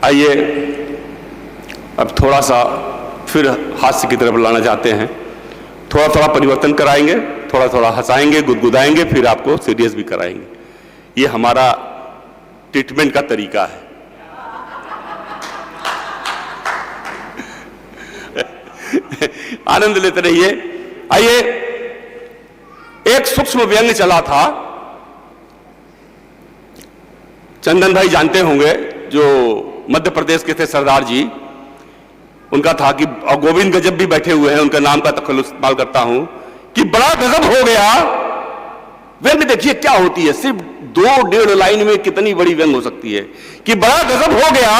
आइए अब थोड़ा सा फिर हास्य की तरफ लाना चाहते हैं। थोड़ा थोड़ा परिवर्तन कराएंगे, थोड़ा थोड़ा हंसाएंगे, गुदगुदाएंगे, फिर आपको सीरियस भी कराएंगे। ये हमारा ट्रीटमेंट का तरीका है। आनंद लेते रहिए। आइए, एक सूक्ष्म व्यंग्य चला था, चंदन भाई जानते होंगे, जो मध्य प्रदेश के थे सरदार जी, उनका था कि, और गोविंद गजब भी बैठे हुए हैं, उनका नाम का तखल्लुस इस्तेमाल करता हूं, कि बड़ा गजब हो गया। व्यंग्य देखिए क्या होती है, सिर्फ 2-1.5 लाइन में कितनी बड़ी व्यंग्य हो सकती है। कि बड़ा गजब हो गया,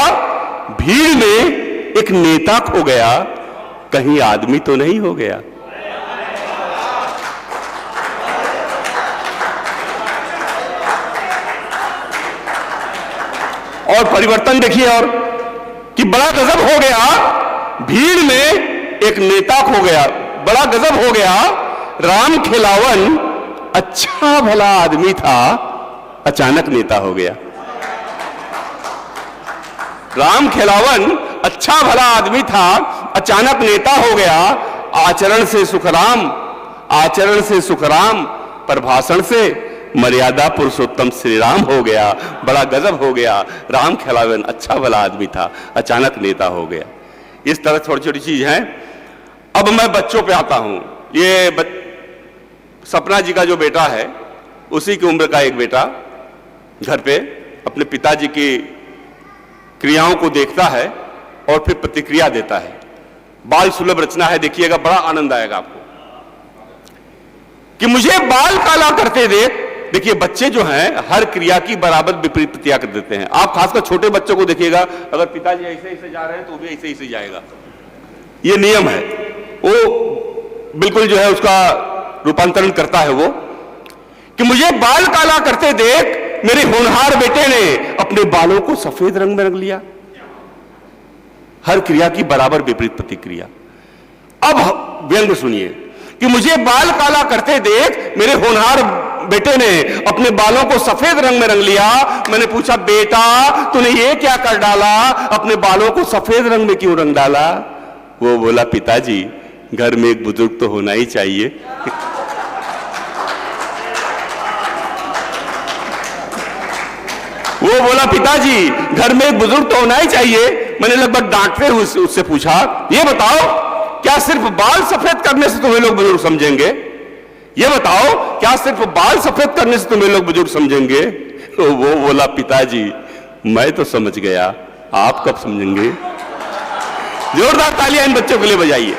भीड़ में एक नेता खो गया, कहीं आदमी तो नहीं हो गया। और परिवर्तन देखिए, और कि बड़ा गजब हो गया, भीड़ में एक नेता खो गया। बड़ा गजब हो गया, राम खिलावन अच्छा भला आदमी था, अचानक नेता हो गया। राम खिलावन अच्छा भला आदमी था, अचानक नेता हो गया। आचरण से सुखराम, आचरण से सुखराम, पर भाषण से मर्यादा पुरुषोत्तम श्री राम हो गया। बड़ा गजब हो गया, राम खिलावन अच्छा भला आदमी था, अचानक नेता हो गया। इस तरह छोटी छोटी चीज हैं। अब मैं बच्चों पे आता हूं। ये सपना जी का जो बेटा है, उसी की उम्र का एक बेटा घर पे अपने पिताजी की क्रियाओं को देखता है और फिर प्रतिक्रिया देता है। बाल सुलभ रचना है, देखिएगा, बड़ा आनंद आएगा आपको। कि मुझे बाल काला करते देख। देखिए, बच्चे जो हैं हर क्रिया की बराबर विपरीत प्रतिक्रिया कर देते हैं। आप खासकर छोटे बच्चों को देखिएगा, अगर पिताजी ऐसे ऐसे जा रहे हैं तो वो भी ऐसे ऐसे जाएगा। ये नियम है, वो बिल्कुल जो है उसका रूपांतरण करता है वो। कि मुझे बाल काला करते देख, मेरे होनहार बेटे ने अपने बालों को सफेद रंग में रंग लिया। हर क्रिया की बराबर विपरीत प्रतिक्रिया। अब व्यंग्य सुनिए। कि मुझे बाल काला करते देख, मेरे होनहार बेटे ने अपने बालों को सफेद रंग में रंग लिया। मैंने पूछा, बेटा तूने ये क्या कर डाला, अपने बालों को सफेद रंग में क्यों रंग डाला? वो बोला, पिताजी घर में एक बुजुर्ग तो होना ही चाहिए। वो बोला, पिताजी घर में एक बुजुर्ग तो होना ही चाहिए। मैंने लगभग डांटते हुए उससे पूछा, ये बताओ क्या सिर्फ बाल सफेद करने से तुम्हें लोग बुजुर्ग समझेंगे? ये बताओ क्या सिर्फ बाल सफेद करने से तुम्हें लोग बुजुर्ग समझेंगे? तो वो बोला, पिताजी मैं तो समझ गया, आप कब समझेंगे? जोरदार तालियां इन बच्चों के लिए बजाइए।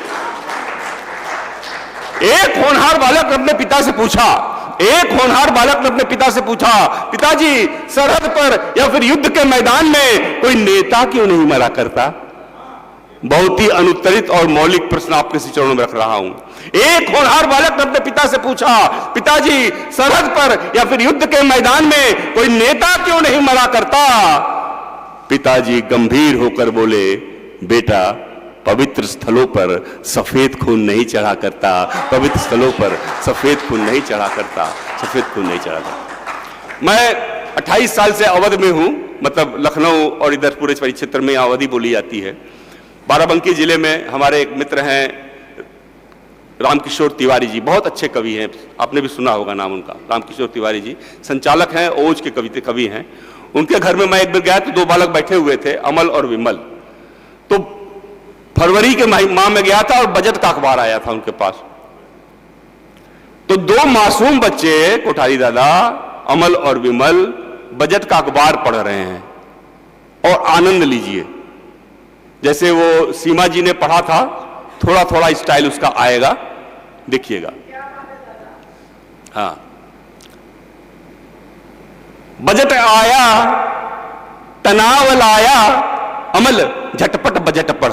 एक होनहार बालक ने अपने पिता से पूछा, एक होनहार बालक ने अपने पिता से पूछा, पिताजी सरहद पर या फिर युद्ध के मैदान में कोई नेता क्यों नहीं मरा करता? बहुत ही अनुत्तरित और मौलिक प्रश्न आपके चरणों में रख रहा हूं। एक होनहार बालक ने अपने पिता से पूछा, पिताजी सरहद पर या फिर युद्ध के मैदान में कोई नेता क्यों नहीं मरा करता? पिताजी गंभीर होकर बोले, बेटा पवित्र स्थलों पर सफेद खून नहीं चढ़ा करता, पवित्र स्थलों पर सफेद खून नहीं चढ़ा करता, सफेद खून नहीं चढ़ा करता। मैं 28 साल से अवध में हूं, मतलब लखनऊ और इधर पूरे परिक्षेत्र में अवधी बोली जाती है। बाराबंकी जिले में हमारे एक मित्र हैं रामकिशोर तिवारी जी, बहुत अच्छे कवि हैं, आपने भी सुना होगा नाम उनका। रामकिशोर तिवारी जी संचालक हैं, ओज के कवि हैं। उनके घर में मैं एक बार गया तो 2 बालक बैठे हुए थे, अमल और विमल। तो फरवरी के माह में गया था और बजट का अखबार आया था उनके पास। तो 2 मासूम बच्चे, कोठारी दादा, अमल और विमल, बजट का अखबार पढ़ रहे हैं। और आनंद लीजिए, जैसे वो सीमा जी ने पढ़ा था, थोड़ा थोड़ा स्टाइल उसका आएगा, देखिएगा। हाँ, बजट आया तनाव लाया, अमल झटपट बजट पढ़।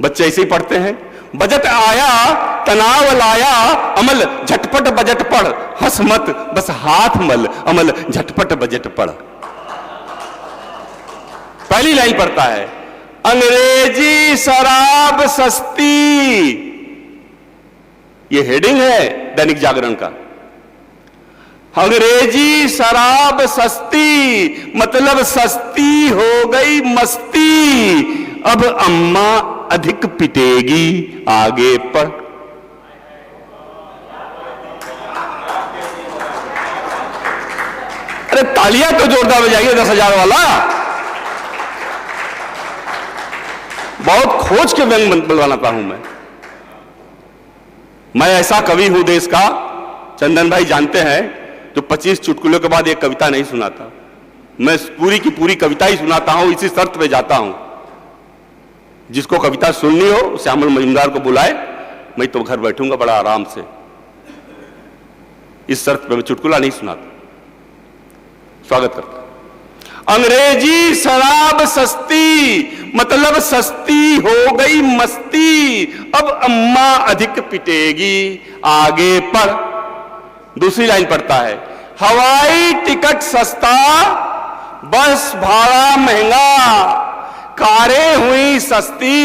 बच्चे ऐसे ही पढ़ते हैं, बजट आया तनाव लाया, अमल झटपट बजट पढ़, हंस मत बस हाथ मल, अमल झटपट बजट पढ़। पहली लाइन पढ़ता है, अंग्रेजी शराब सस्ती, ये हेडिंग है दैनिक जागरण का। अंग्रेजी शराब सस्ती, मतलब सस्ती हो गई मस्ती। अब अम्मा अधिक पिटेगी, आगे पढ़। अरे तालियां तो जोरदार बजाइए 10,000 वाला। बहुत खोज के व्यंग बनवाता हूं मैं ऐसा कवि हूं देश का, चंदन भाई जानते हैं, जो 25 चुटकुलों के बाद एक कविता नहीं सुनाता। मैं पूरी की पूरी कविता ही सुनाता हूं, इसी शर्त पे जाता हूं, जिसको कविता सुननी हो श्यामल मजूमदार को बुलाए, मैं तो घर बैठूंगा बड़ा आराम से। इस शर्त पे मैं चुटकुला नहीं सुनाता। स्वागत करता। अंग्रेजी शराब सस्ती, मतलब सस्ती हो गई मस्ती। अब अम्मा अधिक पिटेगी, आगे पढ़। दूसरी लाइन पढ़ता है, हवाई टिकट सस्ता, बस भाड़ा महंगा, कारें हुई सस्ती,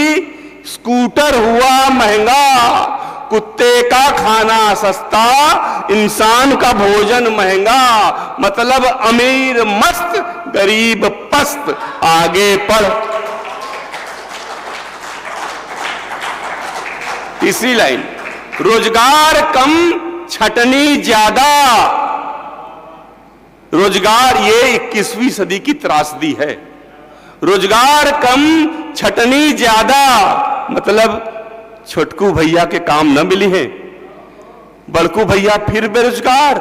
स्कूटर हुआ महंगा, कुत्ते का खाना सस्ता, इंसान का भोजन महंगा। मतलब अमीर मस्त, गरीब पस्त, आगे पढ़। तीसरी लाइन, रोजगार कम छटनी ज्यादा। रोजगार, ये 21वीं सदी की त्रासदी है। रोजगार कम छटनी ज्यादा, मतलब छोटकू भैया के काम न मिली है, बड़कू भैया फिर बेरोजगार,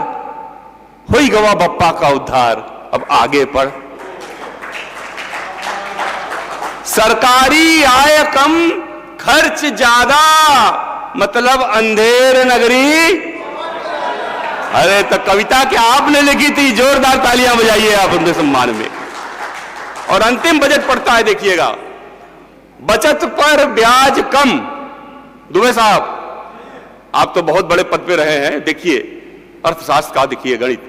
हुई गवा बप्पा का उद्धार। अब आगे पढ़। सरकारी आय कम खर्च ज्यादा, मतलब अंधेर नगरी। अरे तो कविता क्या आपने लिखी थी? जोरदार तालियां बजाइए आप उनके सम्मान में। और अंतिम बजट पढ़ता है, देखिएगा, बचत पर ब्याज कम। दुबे साहब, आप तो बहुत बड़े पद पे रहे हैं, देखिए अर्थशास्त्र का, देखिए गणित।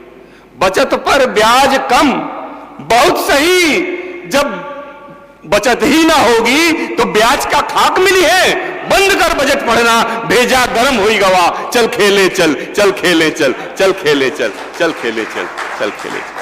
बचत पर ब्याज कम, बहुत सही। जब बचत ही ना होगी तो ब्याज का खाक मिली है। बंद कर बजट पढ़ना, भेजा गरम हुई गवा। चल खेले चल, चल खेले चल, चल खेले चल, चल खेले चल, चल खेले चल।